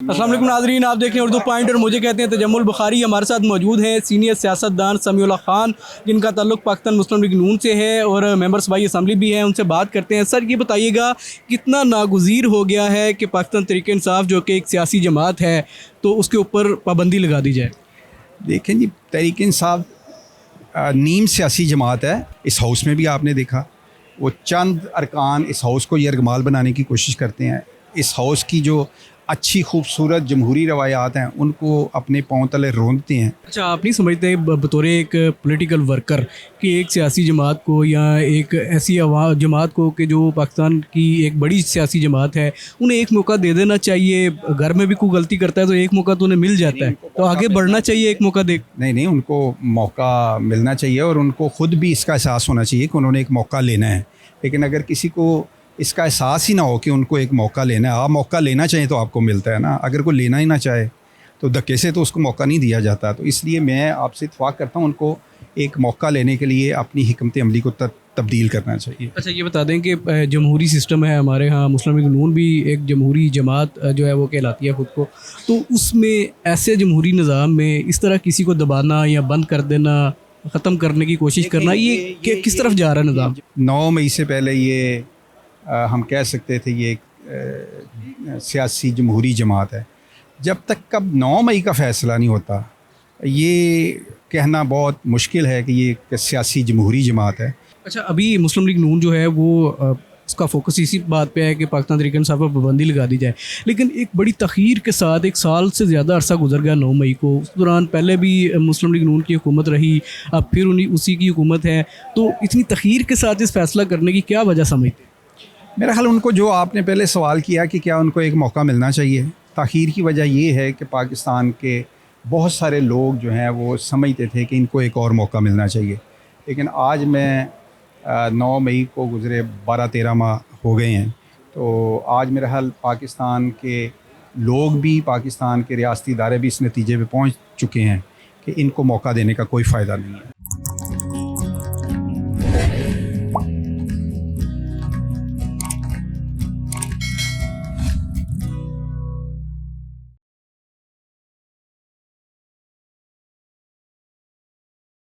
अस्सलाम वालेकुम नाज़रीन, आप देख रहे हैं उर्दू पॉइंट और मुझे कहते हैं तजम्मुल बुखारी। हमारे साथ मौजूद हैं सीनियर सियासतदान समीउल्लाह खान, जिनका ताल्लुक़ पाकिस्तान मुस्लिम लीग नून से है और मेंबर्स बाई असम्बली भी हैं। उनसे बात करते हैं। सर, ये बताइएगा कितना नागुज़ीर हो गया है कि पाकिस्तान तहरीक इंसाफ जो कि एक सियासी जमात है, तो उसके ऊपर पाबंदी लगा दी जाए। देखें जी, तहरीक इंसाफ नीम सियासी जमात है। इस हाउस में भी आपने देखा वो चंद अरकान इस हाउस को यरगमाल बनाने की कोशिश करते हैं। इस हाउस की जो अच्छी खूबसूरत जमहूरी रवायात हैं उनको अपने पाँव तले रोंदते हैं। अच्छा, आप नहीं समझते बतौर एक पॉलिटिकल वर्कर कि एक सियासी जमात को या एक ऐसी जमात को कि जो पाकिस्तान की एक बड़ी सियासी जमात है, उन्हें एक मौका दे देना चाहिए। घर में भी कोई गलती करता है तो एक मौका तो उन्हें मिल जाता है, तो आगे बढ़ना चाहिए एक मौका दे। नहीं, उनको मौका मिलना चाहिए और उनको ख़ुद भी इसका एहसास होना चाहिए कि उन्होंने एक मौका लेना है। लेकिन अगर किसी को इसका एहसास ही ना हो कि उनको एक मौका लेना है, आप मौका लेना चाहिए तो आपको मिलता है ना। अगर कोई लेना ही ना चाहे तो धक्के से तो उसको मौका नहीं दिया जाता। तो इसलिए मैं आपसे इत्तफाक करता हूँ उनको एक मौका लेने के लिए अपनी हिकमत अमली को तब्दील करना चाहिए। अच्छा, ये बता दें कि जमहूरी सिस्टम है हमारे यहाँ, मुस्लिम लीग नून भी एक जमहूरी जमात जो है वो कहलाती है ख़ुद को, तो उसमें ऐसे जमहूरी निज़ाम में इस तरह किसी को दबाना या बंद कर देना, ख़त्म करने की कोशिश करना, ये किस तरफ जा रहा है निज़ाम? 9 मई से पहले ये हम कह सकते थे ये एक सियासी जमहूरी जमात है। जब तक कब 9 मई का फ़ैसला नहीं होता, ये कहना बहुत मुश्किल है कि ये एक सियासी जमहूरी जमात है। अच्छा, अभी मुस्लिम लीग नून जो है वो उसका फोकस इसी बात पे है कि पाकिस्तान तहरीक इंसाफ पर पाबंदी लगा दी जाए, लेकिन एक बड़ी तख़ीर के साथ 1 साल से ज़्यादा अरसा गुजर गया 9 मई को। उस दौरान पहले भी मुस्लिम लीग नून की हुकूमत रही, अब फिर उसी की हुकूमत है, तो इतनी तख़ीर के साथ इस फैसला करने की क्या वजह समझते हैं? मेरा ख्याल उनको, जो आपने पहले सवाल किया कि क्या उनको एक मौका मिलना चाहिए, ताख़ीर की वजह ये है कि पाकिस्तान के बहुत सारे लोग जो हैं वो समझते थे कि इनको एक और मौका मिलना चाहिए। लेकिन आज मैं 9 मई को गुज़रे 12-13 माह हो गए हैं, तो आज मेरा ख्याल पाकिस्तान के लोग भी, पाकिस्तान के रियासती इदारे भी इस नतीजे पे पहुंच चुके हैं कि इनको मौका देने का कोई फ़ायदा नहीं है।